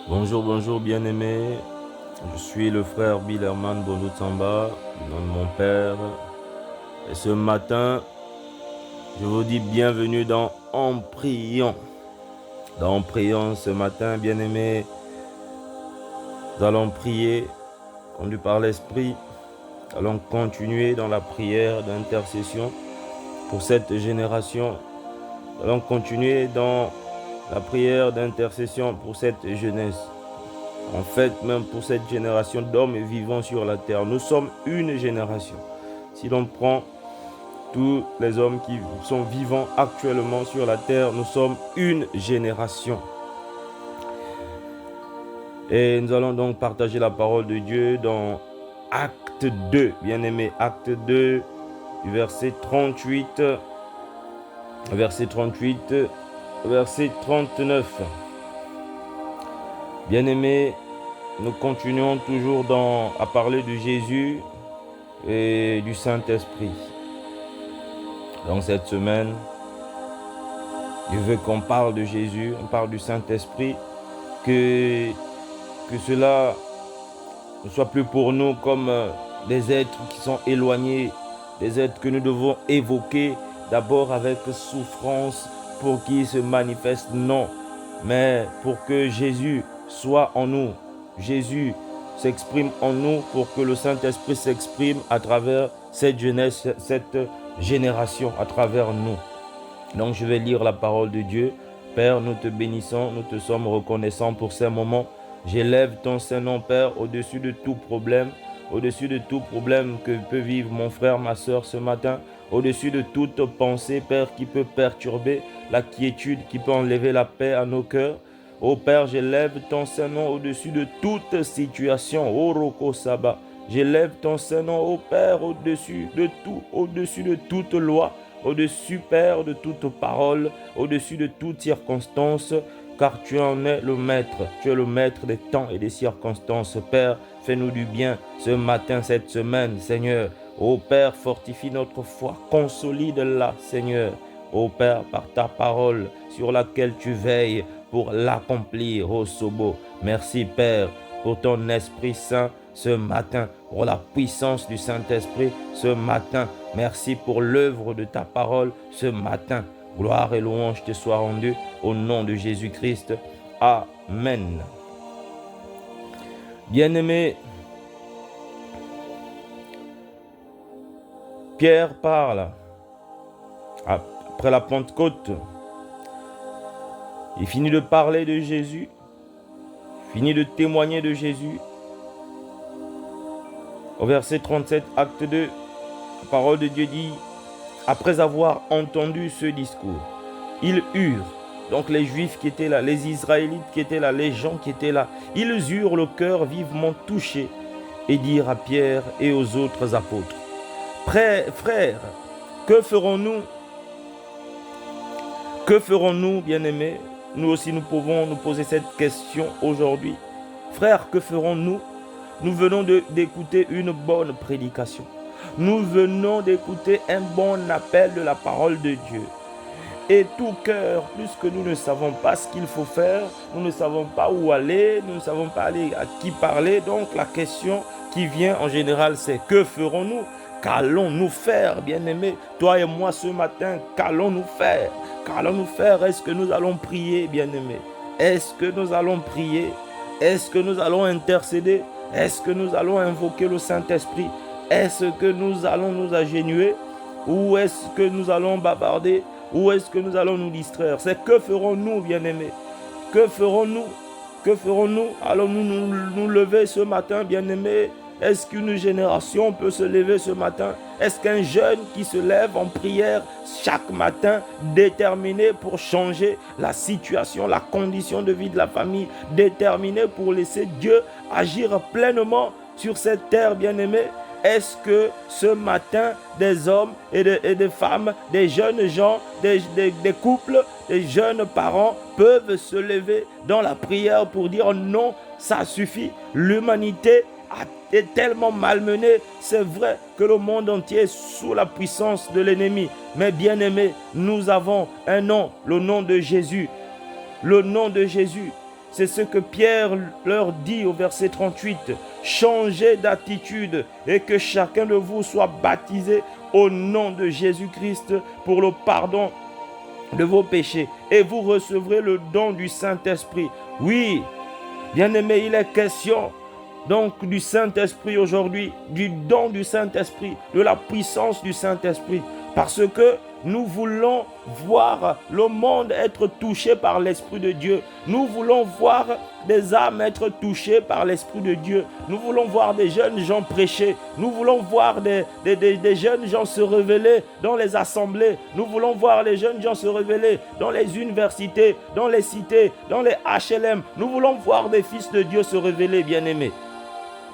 Bonjour, bonjour bien-aimés. Je suis le frère Bilerman Bondo Tsamba, au nom de mon père. Et ce matin, je vous dis bienvenue dans En priant. Dans En priant ce matin, bien-aimés, nous allons prier, conduit par l'Esprit. Nous allons continuer dans la prière d'intercession pour cette génération. Nous allons continuer dans la prière d'intercession pour cette jeunesse. En fait, même pour cette génération d'hommes vivant sur la terre, nous sommes une génération. Si l'on prend tous les hommes qui sont vivants actuellement sur la terre, nous sommes une génération. Et nous allons donc partager la parole de Dieu dans Acte 2, bien-aimé, Acte 2, verset 38, verset 39. Bien-aimés, nous continuons toujours à parler de Jésus et du Saint-Esprit. Dans cette semaine, je veux qu'on parle de Jésus, on parle du Saint-Esprit, que cela ne soit plus pour nous comme des êtres qui sont éloignés, des êtres que nous devons évoquer d'abord avec souffrance pour qu'ils se manifestent, non, mais pour que Jésus soit en nous. Jésus s'exprime en nous pour que le Saint-Esprit s'exprime à travers cette jeunesse, cette génération, à travers nous. Donc je vais lire la parole de Dieu. Père, nous te bénissons, nous te sommes reconnaissants pour ces moments. J'élève ton Saint-Nom, Père, au-dessus de tout problème que peut vivre mon frère, ma soeur ce matin, au-dessus de toute pensée, Père, qui peut perturber la quiétude, qui peut enlever la paix à nos cœurs. Ô Père, j'élève ton Saint-Nom au-dessus de toute situation. Ô Roko Saba, j'élève ton Saint-Nom, ô Père, au-dessus de tout, au-dessus de toute loi, au-dessus, Père, de toute parole, au-dessus de toute circonstance, car tu en es le maître. Tu es le maître des temps et des circonstances. Père, fais-nous du bien ce matin, cette semaine, Seigneur. Ô Père, fortifie notre foi, consolide-la, Seigneur. Ô Père, par ta parole sur laquelle tu veilles pour l'accomplir, ô Sobo. Merci, Père, pour ton Esprit Saint ce matin, pour la puissance du Saint-Esprit ce matin. Merci pour l'œuvre de ta parole ce matin. Gloire et louange te soient rendues au nom de Jésus-Christ. Amen. Bien-aimés, Pierre parle après la Pentecôte. Il finit de parler de Jésus, finit de témoigner de Jésus. Au verset 37, acte 2, la parole de Dieu dit: après avoir entendu ce discours, ils eurent, donc les Juifs qui étaient là, les Israélites qui étaient là, les gens qui étaient là, ils eurent le cœur vivement touché et dirent à Pierre et aux autres apôtres: frères, que ferons-nous? Que ferons-nous, bien-aimés? Nous aussi, nous pouvons nous poser cette question aujourd'hui. Frères, que ferons-nous? Nous venons d'écouter une bonne prédication. Nous venons d'écouter un bon appel de la parole de Dieu. Et tout cœur, puisque nous ne savons pas ce qu'il faut faire, nous ne savons pas où aller, nous ne savons pas aller à qui parler. Donc la question qui vient en général, c'est: que ferons-nous? Qu'allons-nous faire, bien-aimés? Toi et moi ce matin, qu'allons-nous faire? Qu'allons-nous faire? Est-ce que nous allons prier, bien-aimés? Est-ce que nous allons prier? Est-ce que nous allons intercéder? Est-ce que nous allons invoquer le Saint-Esprit? Est-ce que nous allons nous agenouiller? Ou est-ce que nous allons bavarder? Ou est-ce que nous allons nous distraire? C'est que ferons-nous, bien-aimés? Que ferons-nous? Que ferons-nous? Allons-nous nous lever ce matin, bien-aimés? Est-ce qu'une génération peut se lever ce matin? Est-ce qu'un jeune qui se lève en prière chaque matin, déterminé pour changer la situation, la condition de vie de la famille, déterminé pour laisser Dieu agir pleinement sur cette terre, bien-aimée? Est-ce que ce matin, des hommes et des femmes, des jeunes gens, des couples, des jeunes parents peuvent se lever dans la prière pour dire: non, ça suffit, l'humanité est tellement malmenée. C'est vrai que le monde entier est sous la puissance de l'ennemi. Mais bien aimé, nous avons un nom, le nom de Jésus. Le nom de Jésus. c'est ce que Pierre leur dit au verset 38. Changez d'attitude et que chacun de vous soit baptisé au nom de Jésus-Christ pour le pardon de vos péchés et vous recevrez le don du Saint-Esprit. Oui, bien-aimés, il est question donc du Saint-Esprit aujourd'hui, du don du Saint-Esprit, de la puissance du Saint-Esprit, parce que nous voulons voir le monde être touché par l'Esprit de Dieu. Nous voulons voir des âmes être touchées par l'Esprit de Dieu. Nous voulons voir des jeunes gens prêcher. Nous voulons voir des jeunes gens se révéler dans les assemblées. Nous voulons voir les jeunes gens se révéler dans les universités, dans les cités, dans les HLM. Nous voulons voir des fils de Dieu se révéler, bien-aimés.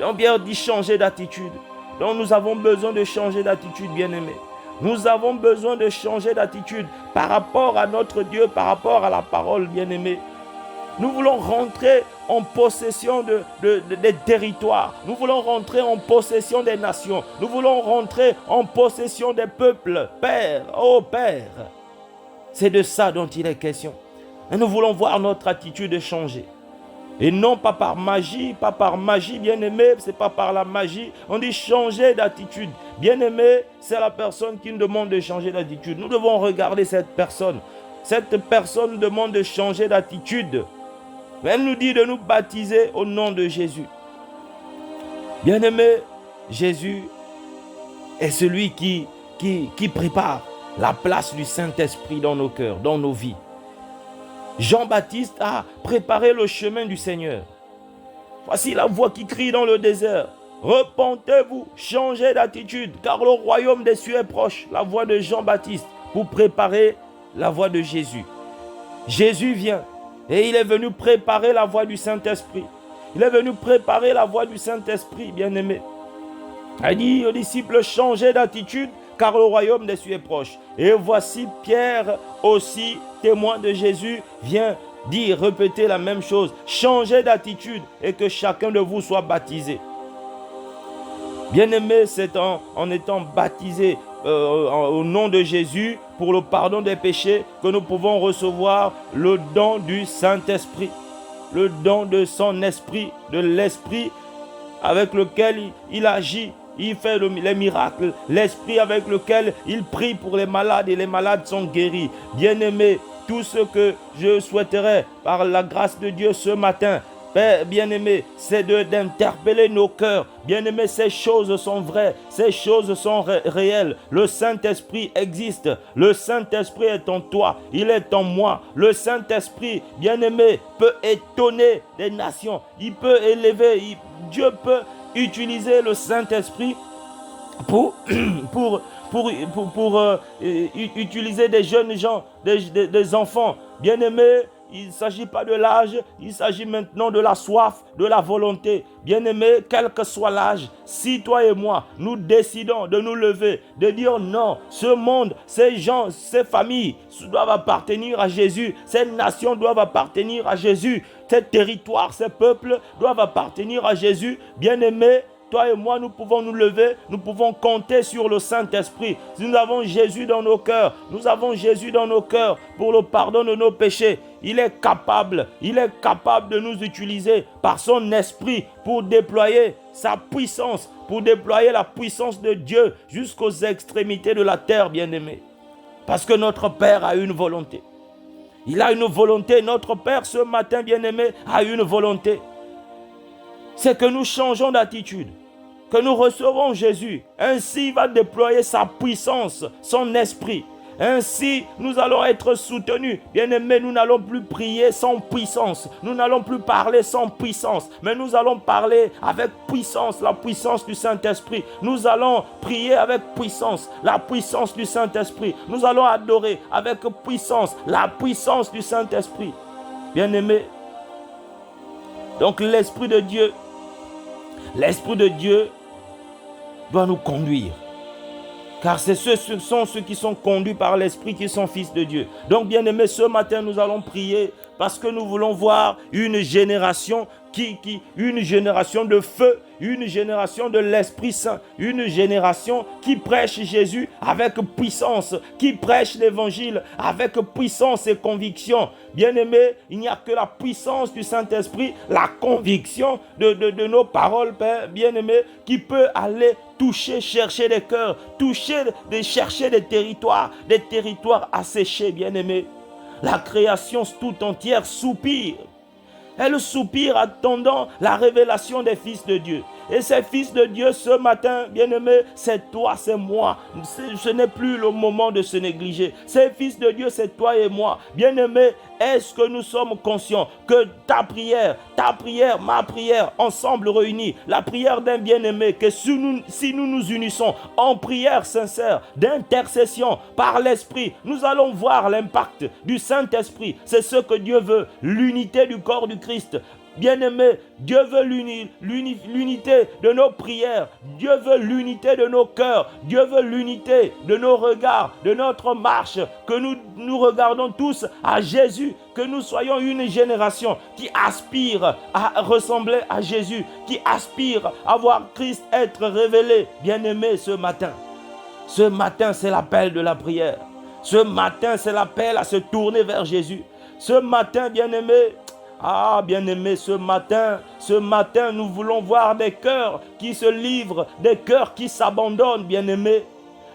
Donc Pierre dit changer d'attitude. Donc nous avons besoin de changer d'attitude, bien-aimés. Nous avons besoin de changer d'attitude par rapport à notre Dieu, par rapport à la parole, bien-aimés. Nous voulons rentrer en possession des territoires. Nous voulons rentrer en possession des nations. Nous voulons rentrer en possession des peuples. Père, oh Père, c'est de ça dont il est question. Et nous voulons voir notre attitude changer. Et non pas par magie, bien-aimé, c'est pas par la magie. On dit changer d'attitude. Bien-aimé, c'est la personne qui nous demande de changer d'attitude. Nous devons regarder cette personne. Cette personne demande de changer d'attitude. Elle nous dit de nous baptiser au nom de Jésus. Bien-aimé, Jésus est celui qui prépare la place du Saint-Esprit dans nos cœurs, dans nos vies. Jean-Baptiste a préparé le chemin du Seigneur. Voici la voix qui crie dans le désert. Repentez-vous, changez d'attitude, car le royaume des cieux est proche. La voix de Jean-Baptiste pour préparer la voix de Jésus. Jésus vient et il est venu préparer la voix du Saint-Esprit. Il est venu préparer la voix du Saint-Esprit, bien-aimé. Il dit aux disciples, changez d'attitude, car le royaume des cieux est proche. Et voici Pierre aussi, témoin de Jésus, vient dire, répéter la même chose. Changez d'attitude et que chacun de vous soit baptisé. Bien-aimé, c'est en étant baptisé au nom de Jésus pour le pardon des péchés que nous pouvons recevoir le don du Saint-Esprit. Le don de son esprit, de l'esprit avec lequel il agit. Il fait les miracles, l'esprit avec lequel il prie pour les malades et les malades sont guéris. Bien-aimé, tout ce que je souhaiterais par la grâce de Dieu ce matin, Père bien-aimé, c'est d'interpeller nos cœurs. Bien-aimé, ces choses sont vraies, ces choses sont réelles. Le Saint-Esprit existe, le Saint-Esprit est en toi, il est en moi. Le Saint-Esprit, bien-aimé, peut étonner des nations, il peut élever, Dieu peut utiliser le Saint-Esprit pour utiliser des jeunes gens, des enfants. Bien-aimés, il ne s'agit pas de l'âge, il s'agit maintenant de la soif, de la volonté. Bien-aimés, quel que soit l'âge, si toi et moi, nous décidons de nous lever, de dire non, ce monde, ces gens, ces familles doivent appartenir à Jésus, ces nations doivent appartenir à Jésus, ces territoires, ces peuples doivent appartenir à Jésus. Bien-aimés, toi et moi, nous pouvons nous lever, nous pouvons compter sur le Saint-Esprit. Si nous avons Jésus dans nos cœurs, nous avons Jésus dans nos cœurs pour le pardon de nos péchés. Il est capable de nous utiliser par son esprit pour déployer sa puissance, pour déployer la puissance de Dieu jusqu'aux extrémités de la terre, bien-aimés. Parce que notre Père a une volonté. Il a une volonté. Notre Père, ce matin, bien-aimé, a une volonté. C'est que nous changeons d'attitude, que nous recevons Jésus. Ainsi, il va déployer sa puissance, son esprit. Ainsi, nous allons être soutenus. Bien-aimés, nous n'allons plus prier sans puissance. Nous n'allons plus parler sans puissance. Mais nous allons parler avec puissance, la puissance du Saint-Esprit. Nous allons prier avec puissance, la puissance du Saint-Esprit. Nous allons adorer avec puissance, la puissance du Saint-Esprit. Bien-aimés, donc l'Esprit de Dieu doit nous conduire. Car ce sont ceux qui sont conduits par l'Esprit qui sont fils de Dieu. Donc bien aimés, ce matin nous allons prier parce que nous voulons voir une génération une génération de feu, une génération de l'Esprit Saint, une génération qui prêche Jésus avec puissance, qui prêche l'Évangile avec puissance et conviction. Bien-aimés, il n'y a que la puissance du Saint-Esprit, la conviction de nos paroles, Père bien-aimé, qui peut aller toucher, chercher des cœurs, chercher des territoires asséchés, bien-aimés. La création tout entière soupire. Elle soupire attendant la révélation des fils de Dieu. Et ces fils de Dieu ce matin, bien-aimés, c'est toi, c'est moi. Ce n'est plus le moment de se négliger. Ces fils de Dieu, c'est toi et moi. Bien-aimés, est-ce que nous sommes conscients que ta prière, ma prière, ensemble réunis, la prière d'un bien-aimé, que si nous nous unissons en prière sincère, d'intercession par l'Esprit, nous allons voir l'impact du Saint-Esprit. C'est ce que Dieu veut, l'unité du corps du Christ. Bien-aimé, Dieu veut l'unité de nos prières. Dieu veut l'unité de nos cœurs. Dieu veut l'unité de nos regards, de notre marche. Que nous regardons tous à Jésus. Que nous soyons une génération qui aspire à ressembler à Jésus. Qui aspire à voir Christ être révélé. Bien-aimé, ce matin, c'est l'appel de la prière. Ce matin, c'est l'appel à se tourner vers Jésus. Ce matin, bien-aimé, bien-aimé, ce matin, nous voulons voir des cœurs qui se livrent, des cœurs qui s'abandonnent, bien-aimé,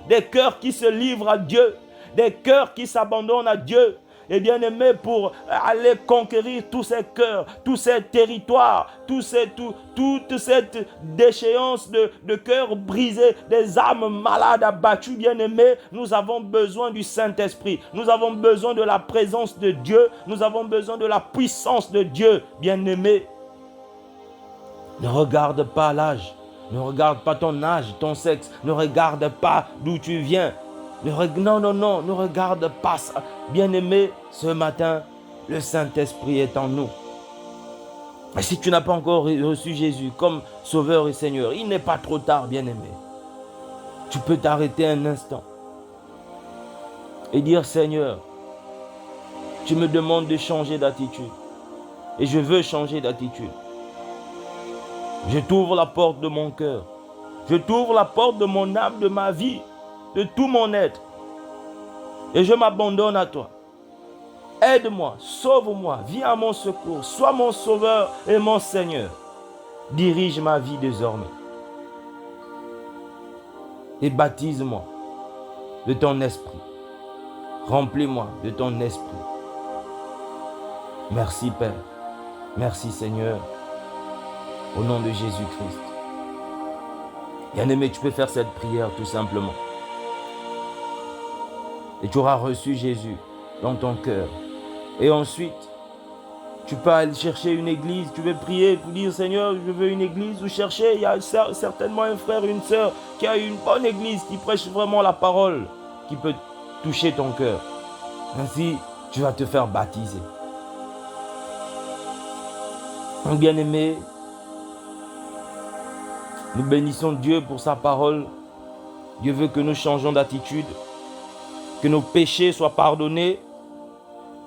des cœurs qui se livrent à Dieu, des cœurs qui s'abandonnent à Dieu. Et bien-aimé, pour aller conquérir tous ces cœurs, tous ces territoires, toute cette déchéance de cœurs brisés, des âmes malades abattues, bien-aimé, nous avons besoin du Saint-Esprit. Nous avons besoin de la présence de Dieu. Nous avons besoin de la puissance de Dieu, bien-aimé. Ne regarde pas l'âge. Ne regarde pas ton âge, ton sexe. Ne regarde pas d'où tu viens. Non, ne regarde pas ça. Bien-aimé, ce matin, le Saint-Esprit est en nous. Et si tu n'as pas encore reçu Jésus comme Sauveur et Seigneur, il n'est pas trop tard, bien-aimé. Tu peux t'arrêter un instant et dire, Seigneur, tu me demandes de changer d'attitude. Et je veux changer d'attitude. Je t'ouvre la porte de mon cœur. Je t'ouvre la porte de mon âme, de ma vie, de tout mon être. Et je m'abandonne à toi. Aide-moi, sauve-moi, viens à mon secours, sois mon sauveur et mon Seigneur. Dirige ma vie désormais. Et baptise-moi de ton esprit. Remplis-moi de ton esprit. Merci Père. Merci Seigneur. Au nom de Jésus-Christ. Bien-aimé, tu peux faire cette prière tout simplement. Et tu auras reçu Jésus dans ton cœur. Et ensuite, tu peux aller chercher une église. Tu veux prier pour dire, Seigneur, je veux une église. Ou chercher, il y a certainement un frère, une sœur qui a une bonne église, qui prêche vraiment la parole, qui peut toucher ton cœur. Ainsi, tu vas te faire baptiser. Donc, bien-aimé, nous bénissons Dieu pour sa parole. Dieu veut que nous changeons d'attitude, que nos péchés soient pardonnés,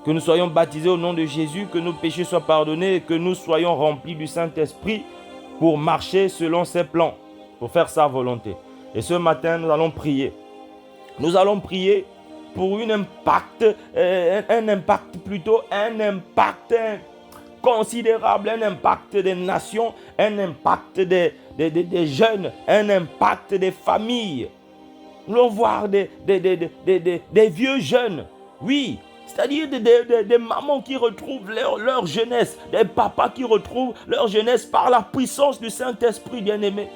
que nous soyons baptisés au nom de Jésus, que nos péchés soient pardonnés et que nous soyons remplis du Saint-Esprit pour marcher selon ses plans, pour faire sa volonté. Et ce matin, nous allons prier. Nous allons prier pour un impact considérable, un impact des nations, un impact des jeunes, un impact des familles. Nous allons voir des vieux jeunes, oui, c'est-à-dire des mamans qui retrouvent leur jeunesse, des papas qui retrouvent leur jeunesse par la puissance du Saint-Esprit, bien-aimé.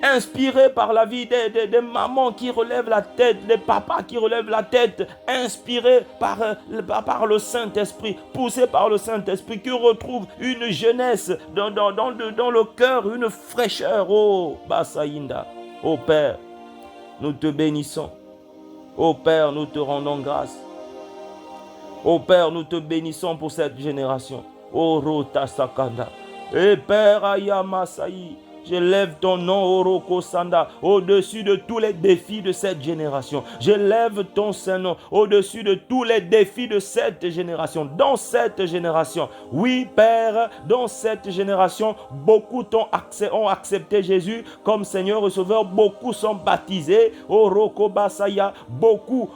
Inspirés par la vie des mamans qui relèvent la tête, des papas qui relèvent la tête, inspirés par le Saint-Esprit, poussés par le Saint-Esprit, qui retrouvent une jeunesse dans le cœur, une fraîcheur. Oh, Basaïnda, oh Père, nous te bénissons. Oh Père, nous te rendons grâce. Oh Père, nous te bénissons pour cette génération. Oh Rota Sakanda. Et Père Ayama Saï. J'élève ton nom, Oroko Sanda, au-dessus de tous les défis de cette génération. J'élève ton Saint-Nom au-dessus de tous les défis de cette génération. Dans cette génération, oui, Père, dans cette génération, beaucoup ont accepté Jésus comme Seigneur et Sauveur. Beaucoup sont baptisés. Oroko Basaya, beaucoup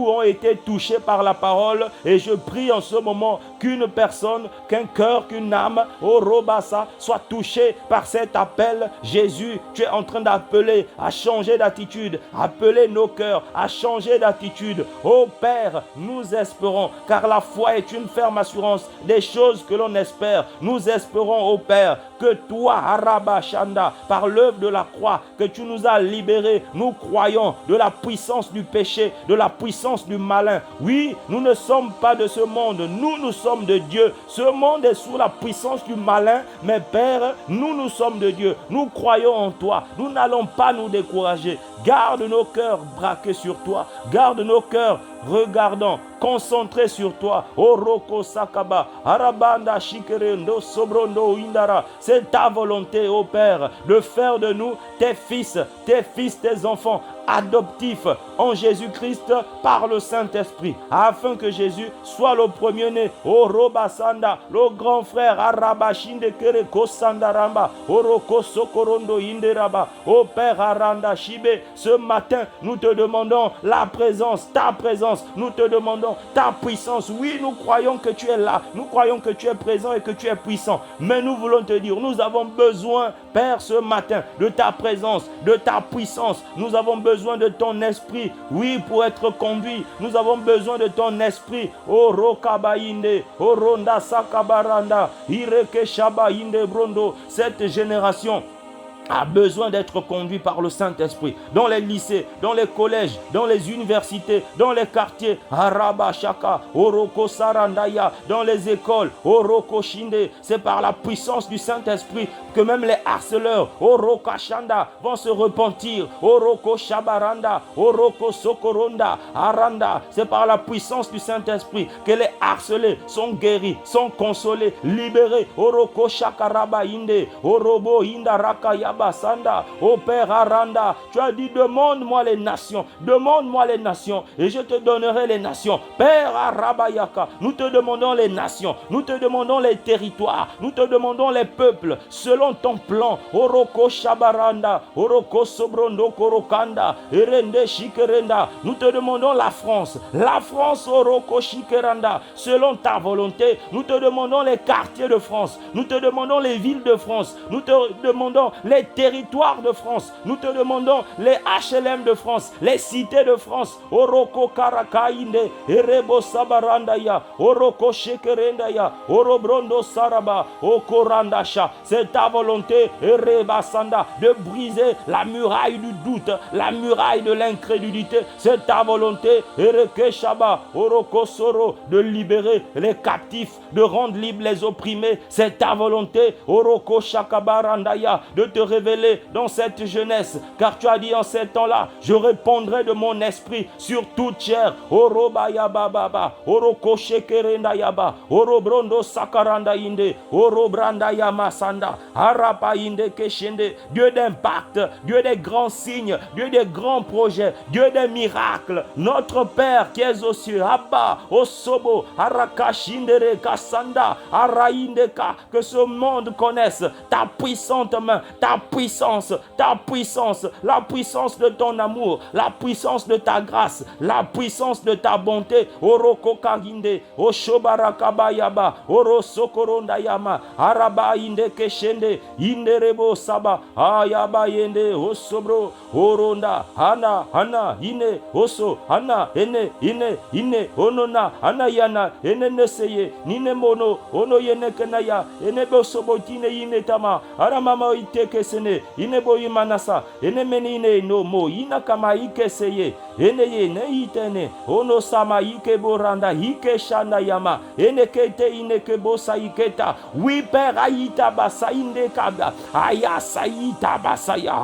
ont été touchés par la parole. Et je prie en ce moment qu'une personne, qu'un cœur, qu'une âme, Orobasa, soit touchée par cet appel. Jésus, tu es en train d'appeler à changer d'attitude, appeler nos cœurs à changer d'attitude. Oh Père, nous espérons, car la foi est une ferme assurance des choses que l'on espère. Nous espérons, oh Père, que toi, Arabashanda, par l'œuvre de la croix, que tu nous as libérés. Nous croyons de la puissance du péché, de la puissance du malin. Oui, nous ne sommes pas de ce monde, nous sommes de Dieu. Ce monde est sous la puissance du malin, mais Père, nous sommes de Dieu. Nous croyons en toi, nous n'allons pas nous décourager. Garde nos cœurs braqués sur toi, garde nos cœurs regardant, concentrés sur toi. Oroko Sakaba, Arabanda Shikerendo, Sobrondo Indara. C'est ta volonté, ô Père, de faire de nous tes fils, tes enfants adoptifs en Jésus-Christ par le Saint-Esprit, afin que Jésus soit le premier-né. Orobasanda, le grand frère, Arabashinde Kere Kosandaramba, Oroko Sokorondo Inderaba. Ô Père Aranda Shibe, ce matin, nous te demandons la présence, ta présence. Nous te demandons ta puissance. Oui, nous croyons que tu es là. Nous croyons que tu es présent et que tu es puissant. Mais nous voulons te dire, nous avons besoin, Père, ce matin, de ta présence, de ta puissance. Nous avons besoin de ton esprit. Oui, pour être conduit. Nous avons besoin de ton esprit. Oh, Rokabainde, oh, Ronda Sakabaranda, Ireke Shaba Inde Brondo. Cette génération a besoin d'être conduit par le Saint-Esprit. Dans les lycées, dans les collèges, dans les universités, dans les quartiers, Araba Shaka, Oroko Sarandaya, dans les écoles, Oroko Shinde. C'est par la puissance du Saint-Esprit que même les harceleurs, Oroko Shanda, vont se repentir. Oroko Shabaranda, Oroko Sokoronda, Aranda. C'est par la puissance du Saint-Esprit que les harcelés sont guéris, sont consolés, libérés. Oroko Shakaraba Inde, Orobo Inda Rakaya Basanda, ô Père Aranda, tu as dit demande-moi les nations, et je te donnerai les nations. Père Arabayaka, nous te demandons les nations, nous te demandons les territoires, nous te demandons les peuples, selon ton plan. Oroko Shabaranda, Oroko Sobrondo Korokanda, Erende Shikerenda, nous te demandons la France, Oroko Shikeranda, selon ta volonté. Nous te demandons les quartiers de France, nous te demandons les villes de France, nous te demandons les territoires de France. Nous te demandons les HLM de France, les cités de France. Oroko Karakainde, Erebo Sabarandaya, Oroko Shekerendaya, Orobrondo Saraba, Okorandasha. C'est ta volonté, Ereba Sanda, de briser la muraille du doute, la muraille de l'incrédulité. C'est ta volonté, Ereke Shaba, Oroko Soro, de libérer les captifs, de rendre libres les opprimés. C'est ta volonté, Oroko Shakabarandaya, de te révéler dans cette jeunesse, car tu as dit en ces temps-là, je répondrai de mon esprit sur toute chair. Orobaya Baba, Oroko Shekerenda Yaba, Orobrondo Sakaranda Inde, Orobranda Yamasanda, Arapa Inde Keshende. Dieu d'impact, Dieu des grands signes, Dieu des grands projets, Dieu des miracles. Notre Père qui es aux cieux, Abba, Osobo, Arakashindere Kasanda, Araindeka, que ce monde connaisse ta puissante main, ta puissance, la puissance de ton amour, la puissance de ta grâce, la puissance de ta bonté. Oroko Kaginde, Oshobarakabayaba, Orosokorondayama, Araba Inde Keshende, Inderebo Saba, Ayaba Yende, Osobro, Oronda, Hana, Ine, Oso, Hana, Ine, Onona, Anayana, Eneseye, Ninemono, Ono Yenekenaya, Enebosobotine Inetama, Aramama Itekesene, Ineboyi Manasa, Enemenine no mo, Inakama Ikeseye, Eneye Neitene, Ono Sama Ikeboranda, Ikeshana Yama, Enekete Inekebosa Iketa, oui Père Aïta Basa Indekaba, Aya Saïta Basaya,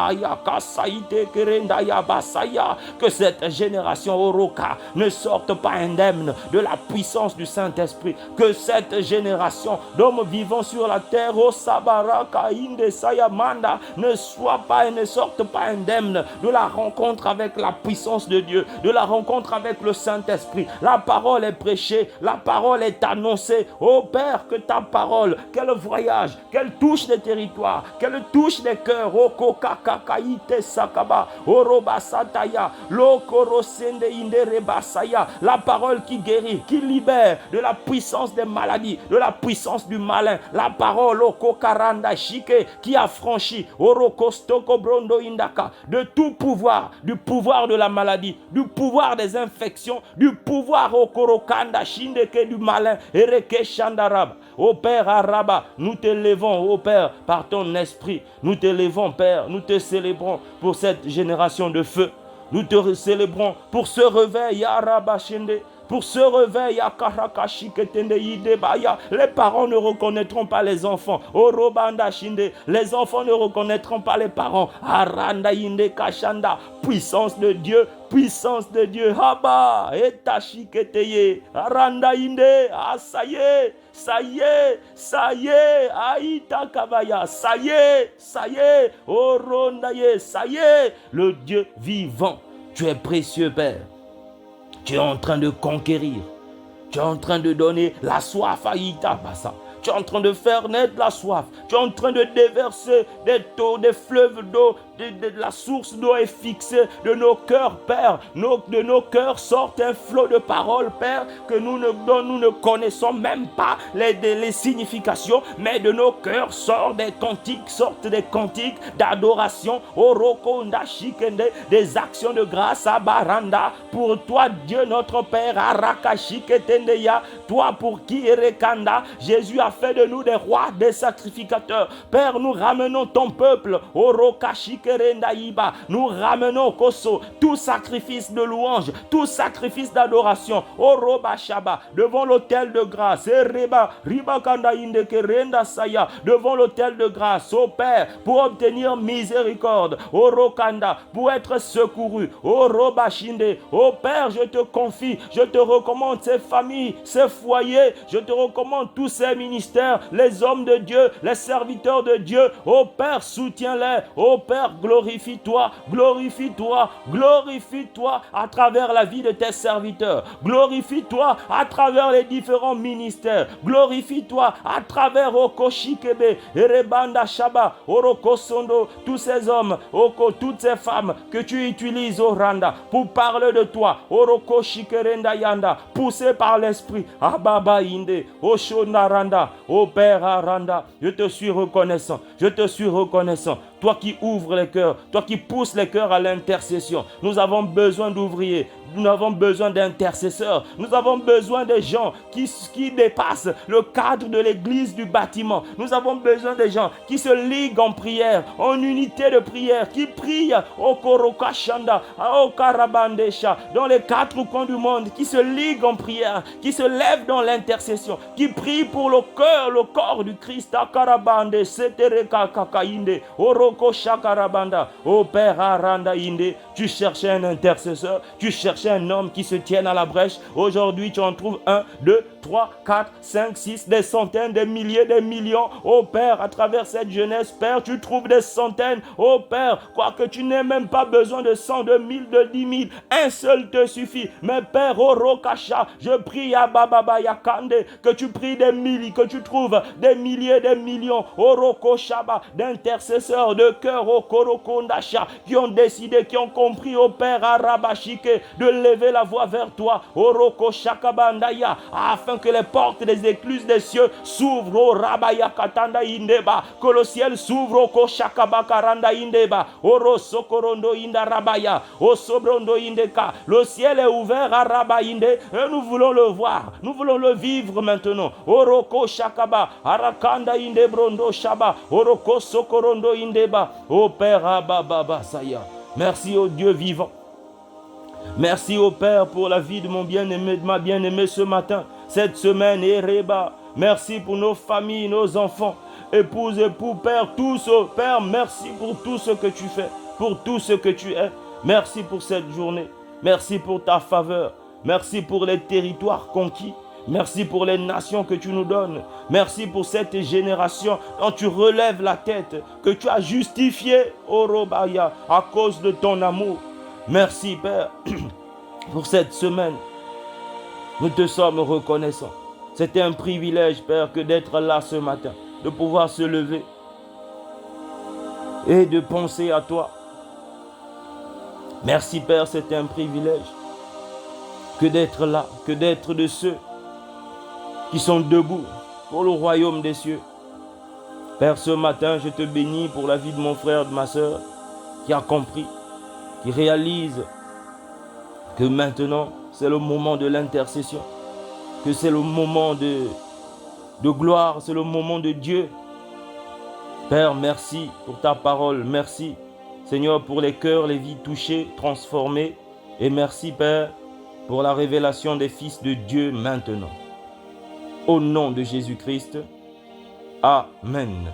Aya Kasaïte Kerenda Yabasaya, que cette génération Oroka ne sorte pas indemne de la puissance du Saint-Esprit, que cette génération d'hommes vivant sur la terre, O Sabaraka Inde Sayama, Manda, ne sois pas et ne sorte pas indemne de la rencontre avec la puissance de Dieu, de la rencontre avec le Saint-Esprit. La parole est prêchée, la parole est annoncée. Oh Père, que ta parole, qu'elle voyage, qu'elle touche les territoires, qu'elle touche les cœurs. Oh kokakakaite sakaba, oroba sataya, lokorosende inderebasaya. La parole qui guérit, qui libère de la puissance des maladies, de la puissance du malin. La parole okokaranda shike qui affranchit orokostoko brondo indaka de tout pouvoir, du pouvoir de la maladie, du pouvoir des infections, du pouvoir okorokanda shindeke du malin ereke shandarab. Ô Père Araba, nous te levons, ô Père, par ton esprit. Nous te levons, Père, nous te célébrons pour cette génération de feu. Nous te célébrons pour ce réveil, Araba Shende. Pour ce réveil, les parents ne reconnaîtront pas les enfants. Les enfants ne reconnaîtront pas les parents. Puissance de Dieu, puissance de Dieu. Haba, etashiketeye, aranda inde, ça y est, ça y est, ça y est, aïta kavaya, ça y est, orondaye, ça y est, le Dieu vivant. Tu es précieux, Père. Tu es en train de conquérir. Tu es en train de donner la soif à Itabasa. Tu es en train de faire naître la soif. Tu es en train de déverser des fleuves d'eau. La source d'eau est fixée de nos cœurs, Père. De nos cœurs sortent un flot de paroles, Père, dont nous ne connaissons même pas les significations, mais de nos cœurs sortent des cantiques d'adoration, Orokonda Shikende, des actions de grâce à Baranda. Pour toi, Dieu notre Père, Arakashiketendeya, toi pour qui Erekanda, Jésus a fait de nous des rois, des sacrificateurs. Père, nous ramenons ton peuple, Orokashik. Nous ramenons Koso, tout sacrifice de louange, tout sacrifice d'adoration, Oroba Shaba, devant l'autel de grâce, Ereba, Ribakanda Indeke Renda Saya, devant l'autel de grâce, ô Père, pour obtenir miséricorde, Orokanda, pour être secouru, Oroba Shinde, ô Père, je te confie, je te recommande ces familles, ces foyers, je te recommande tous ces ministères, les hommes de Dieu, les serviteurs de Dieu, ô Père, soutiens-les, ô Père, glorifie-toi, glorifie-toi, glorifie-toi à travers la vie de tes serviteurs. Glorifie-toi à travers les différents ministères. Glorifie-toi à travers Okoshikebe, Erebanda Shaba, Orokosondo, tous ces hommes, toutes ces femmes que tu utilises, Oranda, pour parler de toi. Orokoshikerenda Yanda, poussé par l'esprit. Ababa Inde, Oshonaranda, O Père Aranda, je te suis reconnaissant. Je te suis reconnaissant. Toi qui ouvres les cœurs, toi qui pousses les cœurs à l'intercession. Nous avons besoin d'ouvriers, nous avons besoin d'intercesseurs, nous avons besoin de gens qui dépassent le cadre de l'église du bâtiment. Nous avons besoin de gens qui se liguent en prière, en unité de prière, qui prient au Korokashanda, au Karabandesha, dans les quatre coins du monde, qui se liguent en prière, qui se lèvent dans l'intercession, qui prient pour le cœur, le corps du Christ. Akarabande, Setereka Kakainde, Oroko Shakarabanda, ô Père Aranda Inde, tu cherchais un intercesseur, tu cherchais un homme qui se tienne à la brèche. Aujourd'hui, tu en trouves 1, 2, 3, 4, 5, 6, des centaines, des milliers, des millions. Ô Père, à travers cette jeunesse, Père, tu trouves des centaines. Ô Père, quoique tu n'aies même pas besoin de 100, de 1000, de 10 000, un seul te suffit. Mais Père, Orokasha, je prie à Baba Yakande, que tu pries des milliers, que tu trouves des milliers, des millions, Orokoshaba, d'intercesseurs de cœur, Okorokondasha, qui ont décidé, qui ont compris, ô Père Arabashike, de lever la voix vers toi, Orokoshakabandaya, afin que les portes des écluses des cieux s'ouvrent, ô Rabaya Katanda Indeba, que le ciel s'ouvre, ô Koshakabakaranda Indeba, Oro Sokorondo Inda Rabaya, O Sobrondo Indeka, le ciel est ouvert à Rabainde, et nous voulons le voir, nous voulons le vivre maintenant, Oroko Shakaba, Arakanda Indebrondo Shaba, Oroko Sokorondo Indeba, ô Père Ababa Saya. Merci au Dieu vivant. Merci au Père pour la vie de mon bien-aimé, de ma bien-aimée ce matin, cette semaine, Ereba. Merci pour nos familles, nos enfants, épouses, époux, Père, tous, oh Père, merci pour tout ce que tu fais, pour tout ce que tu es. Merci pour cette journée. Merci pour ta faveur. Merci pour les territoires conquis. Merci pour les nations que tu nous donnes. Merci pour cette génération dont tu relèves la tête, que tu as justifié, Orobaya, à cause de ton amour. Merci, Père, pour cette semaine. Nous te sommes reconnaissants. C'était un privilège, Père, que d'être là ce matin, de pouvoir se lever et de penser à toi. Merci, Père, c'était un privilège que d'être là, que d'être de ceux qui sont debout pour le royaume des cieux. Père, ce matin, je te bénis pour la vie de mon frère, de ma soeur, qui a compris, qui réalise que maintenant, c'est le moment de l'intercession, que c'est le moment de gloire, c'est le moment de Dieu. Père, merci pour ta parole, merci, Seigneur, pour les cœurs, les vies touchées, transformées, et merci, Père, pour la révélation des fils de Dieu maintenant. Au nom de Jésus-Christ, Amen.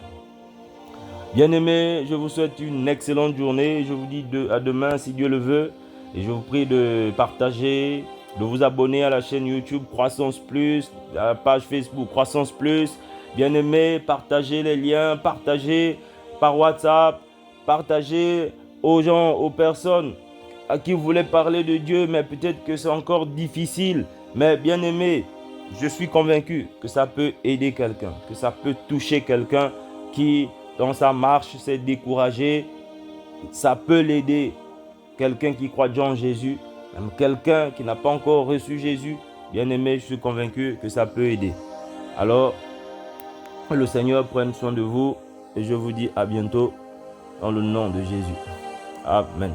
Bien-aimés, je vous souhaite une excellente journée. Je vous dis à demain si Dieu le veut. Et je vous prie de partager, de vous abonner à la chaîne YouTube Croissance Plus, à la page Facebook Croissance Plus. Bien-aimés, partagez les liens, partagez par WhatsApp, partagez aux gens, aux personnes à qui vous voulez parler de Dieu, mais peut-être que c'est encore difficile. Mais bien-aimés, je suis convaincu que ça peut aider quelqu'un, que ça peut toucher quelqu'un qui, dans sa marche, s'est découragé. Ça peut l'aider. Quelqu'un qui croit déjà en Jésus, même quelqu'un qui n'a pas encore reçu Jésus, bien-aimé, je suis convaincu que ça peut aider. Alors, le Seigneur prenne soin de vous et je vous dis à bientôt dans le nom de Jésus. Amen.